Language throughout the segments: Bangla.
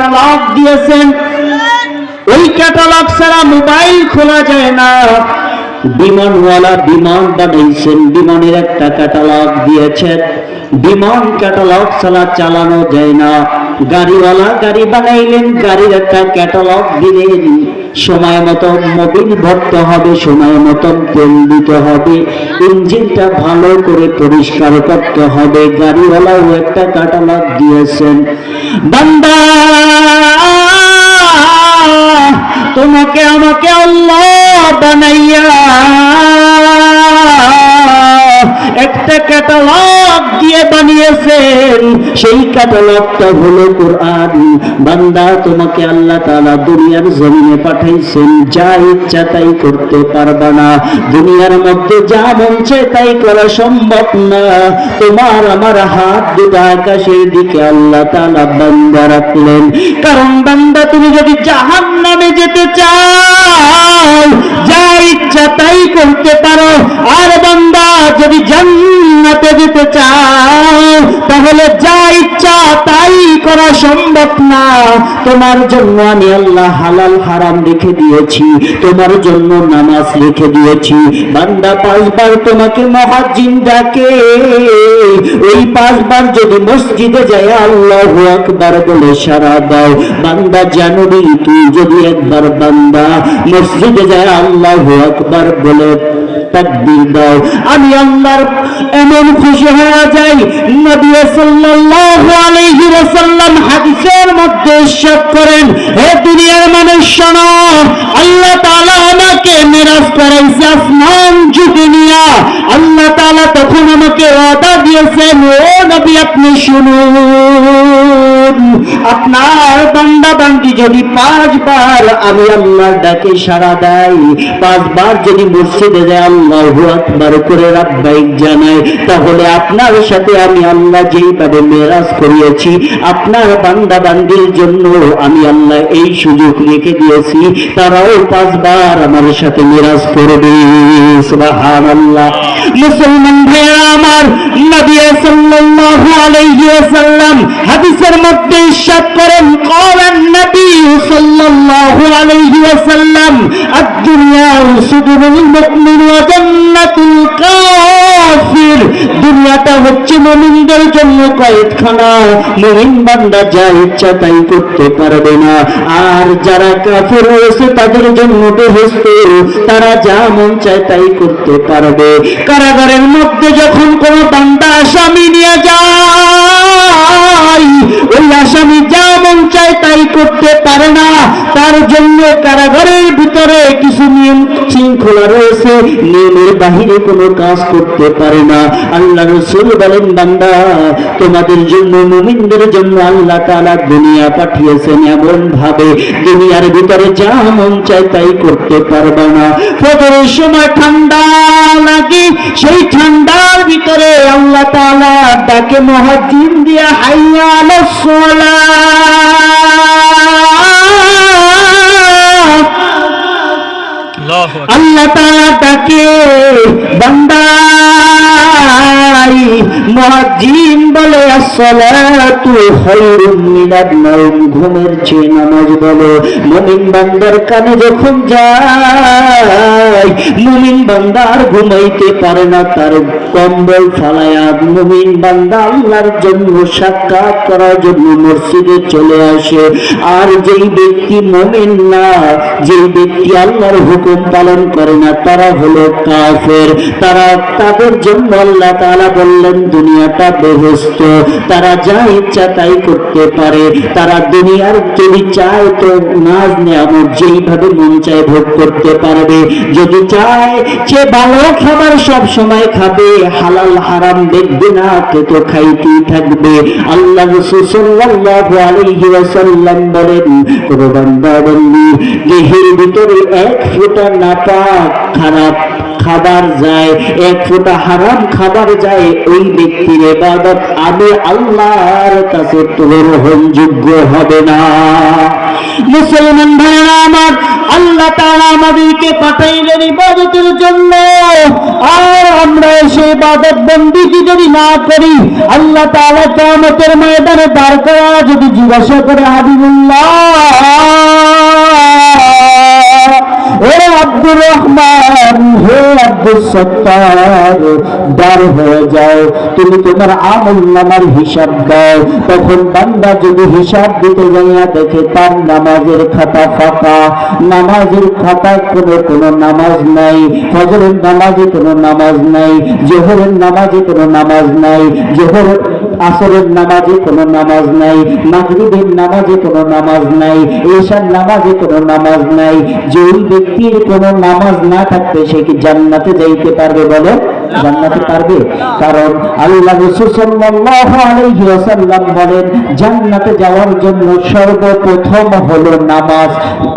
ক্যাটালগ দিয়েছেন, ওই ক্যাটালগ ছাড়া মোবাইল খোলা যায় না। বিমানওয়ালা বিমান বানাইছেন, বিমানের একটা ক্যাটালগ দিয়েছেন, বিমান ক্যাটালগ ছাড়া চালানো যায় না। গাড়িওয়ালা গাড়ি বানাইলেন, গাড়ির একটা ক্যাটালগ দিলেন, সময় মতো মোবিল ভরতে হবে, সময় মতো তেল দিতে হবে, ইঞ্জিনটা ভালো করে পরিষ্কার করতে হবে। গাড়িওয়ালাও একটা ক্যাটালগ দিয়েছেন। বান্দা, তোমাকে আমাকে আল্লাহ বানাইয়া একটা ক্যাটালগ দিয়ে বানিয়েছেন, সেই ক্যাটালগটা হলো কোরআন। বান্দা, তোমাকে আল্লাহ তাআলা দুনিয়ার জমিনে পাঠাইছেন, যা ইচ্ছা তাই করতে পারবা না। দুনিয়ার মধ্যে যা মন চায় তাই করা সম্ভব না। তোমার আমার হাত দুটো আকাশের দিকে আল্লাহ তাআলা বান্দা রাখলেন, কারণ বান্দা তুমি যদি জাহান্নামে যেতে চাও যা ইচ্ছা তাই করতে পারো, আর বান্দা যদি জান্নাতে যেতে চাও তাহলে যা ইচ্ছা তাই করা সম্ভব না। তোমার জন্য আমি আল্লাহ হালাল হারাম লিখে দিয়েছি, তোমার জন্য নামাজ লিখে দিয়েছি। বান্দা, 5 বার তোমাকে মুয়াজ্জিন ডাকে, ওই 5 বার যদি মসজিদে যায় আল্লাহু আকবার বলে সাড়া দাও, বান্দা জানবি তুই যদি একবার বান্দা মসজিদে যায় আল্লাহু আকবার বলে তাকবীর দাও, আমি আল্লাহর এমন খুশি হয়ে যাই। নবী সাল্লাল্লাহু আলাইহি ওয়াসাল্লাম হাদিসের মধ্যে ইরশাদ করেন, হে দুনিয়ার মানুষ শোনো, আল্লাহ তাআলা আমাকে মিরাজ করাইছে আসমান জুড়ে নিয়া। আল্লাহ তাআলা তখন আমাকে ওয়াদা দিয়েছেন, ও নবী আপনি শুনুন, আপনার বান্দা বান্দি যদি 5 বার আমি আল্লাহর ডাকে সাড়া দেয়, 5 বার যদি মসজিদে যায় আল্লাহু আকবার করে লাব্বাইক জানায়, তাহলে আপনার সাথে আমি আল্লাহ যেইভাবে মেরাজ করিয়েছি, আপনার বান্দা বান্দির জন্য আমি আল্লাহ এই সুযোগ রেখে দিয়েছি, তারাও 5 বার আমার সাথে মেরাজ করবে। সুবহানাল্লাহ। মুসলমান ভাইরা আমার, নবী সাল্লাল্লাহু আলাইহি ওয়াসাল্লাম হাদিসের মধ্যে ইরশাদ করেন, ক্বালান নবী সাল্লাল্লাহু আলাইহি ওয়াসাল্লাম, আদ-দুনিয়া সুদুরুল মুমিন ওয়া জান্নাতুল কাফির। দুনিয়াটা হচ্ছে মুমিনদের জন্য কয়েদখানা, মুমিন বান্দা যা ইচ্ছা তাই করতে পারবে না, আর যারা কাফির রয়েছে তাদের জন্য বেহেশত, তারা যা মন চায় তাই করতে পারবে। কারাগারের মধ্যে যখন কোনো বান্দা আসামি নিয়ে যায়, ওই আসামি যা মন চায় তাই করতে পারে না, তার জন্য কারাগারের ভিতরে কিছু নিয়ম শৃঙ্খলা রয়েছে, নিয়মের বাহিরে কোনো কাজ করতে পারে না। আল্লাহ রাসূল বলেন, বান্দা তোমাদের জন্য, মুমিনদের জন্য আল্লাহ তাআলা দুনিয়া পাঠিয়েছেন এমন ভাবে, দুনিয়ার ভিতরে যা মন চায় তাই করতে পারবে না। ফজরের সময় ঠান্ডা লাগে, সেই ঠান্ডার ভিতরে আল্লাহ তাআলা ডাকে মুয়াজ্জিন দিয়া, হাইয়া আলাস সালাহ। আল্লাহ তাআলা ডাকে, বান্দা মুয়াজ্জিন বলে, আসসালাতু খায়রুম মিনান নাওম, ঘুমের চেয়ে নামাজ বলো। মুমিন বান্দার কানে যখন যায়, মুমিন বান্দা আর ঘুমাইতে পারে না, তার কম্বল ফালায়া মুমিন বান্দা আল্লাহর জন্য সাক্ষাৎ করার জন্য মসজিদে চলে আসে। আর যেই ব্যক্তি মুমিন না, যেই ব্যক্তি আল্লাহর হুকুম পালন করে না, তারা হলো কাফের। তাদের জন্য আল্লাহ তাআলা বললেন, দুনিয়াটা বেহেশত, তারা যা ইচ্ছা তাই করতে পারে, তারা দুনিয়ার যদি চায় তো নাজ নেয়ামত যেইভাবে মন চায় ভোগ করতে পারবে, যদি চায় সে ভালো খাবার সব সময় খাবে, হালাল হারাম দেখবে না, তো খাইতেই থাকবে। আল্লাহ রাসূল সাল্লাল্লাহু আলাইহি ওয়াসাল্লাম বলেন, কোন বান্দা বান্দি দেহের ভিতরে 1 ফোঁটা নাপাক খারাপ খাবার যায়, 1 ফোঁটা হারাম খাবার যায়, ওই ব্যক্তির ইবাদত আমি আল্লাহর কাছে গ্রহণযোগ্য হবে না। মুসলমান ভাইরা আমার, আল্লাহ তাআলা আমাদেরকে পাঠাইলেন ইবাদতের জন্য, আর আমরা এসে ইবাদত বন্দেগী যদি না করি, আল্লাহ তাআলা কিয়ামতের ময়দানে দাঁড় করা যদি জিজ্ঞাসা করে, হাবিবুল্লাহ হে আব্দুর রহমান, হে আব্দুল সত্তার, দাঁড় হয়ে যাও, তুমি তোমার আমল নামার হিসাব দাও। তখন বান্দা যদি হিসাব দিতে যাইয়া দেখে তার নামাজের খাতা ফাঁকা, নামাজের খাতায় কোনো নামাজ নাই, ফজরের নামাজে কোনো নামাজ নাই, জোহরের নামাজে কোনো নামাজ নাই, আসরের নামাজে কোনো নামাজ নাই, মাগরিবের নামাজে কোনো নামাজ নাই, ঈশার নামাজে কোনো নামাজ নাই, যেই ব্যক্তির কোনো নামাজ না থাকবে সে কি জান্নাতে যাইতে পারবে? বলে জান্নাতে পারবে? কারণ আল্লাহ রাসূল সাল্লাল্লাহু আলাইহি ওয়াসাল্লাম বলেন, জান্নাতে যাওয়ার জন্য সর্বপ্রথম হলো নামাজ।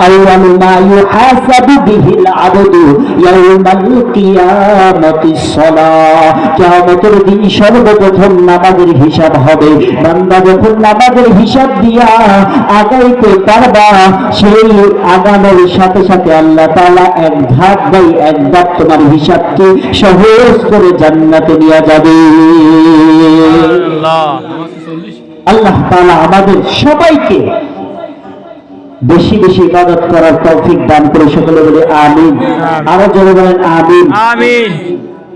আউয়ালু মা ইউহাসাবু বিহিল আবদু ইয়াউমাল কিয়ামাতিস সালাহ। কিয়ামতের দিন সর্বপ্রথম নামাজের হিসাব হবে। বান্দা যখন নামাজের হিসাব দিয়া আগাইতে পারবা, সেই আগানোর সাথে সাথে আল্লাহ তাআলা এক ধাপ বাই এক ধাপ তোমার হিসাবকে সহজ করে জান্নাতে নিয়ে যাবে। আল্লাহ তাআলা আমাদের সবাইকে বেশি বেশি ইবাদত করার তৌফিক দান করে। সকলে বলে আমিন। আরো জোরে বলেন আমিন। আমিন।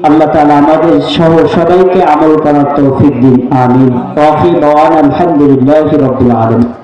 আল্লাহ তাআলা আমাদের সহ সবাইকে আমল করার তৌফিক দিন। আমিন। ওয়া আখিরু দাওয়ানা আলহামদুলিল্লাহি রাব্বিল আলামিন।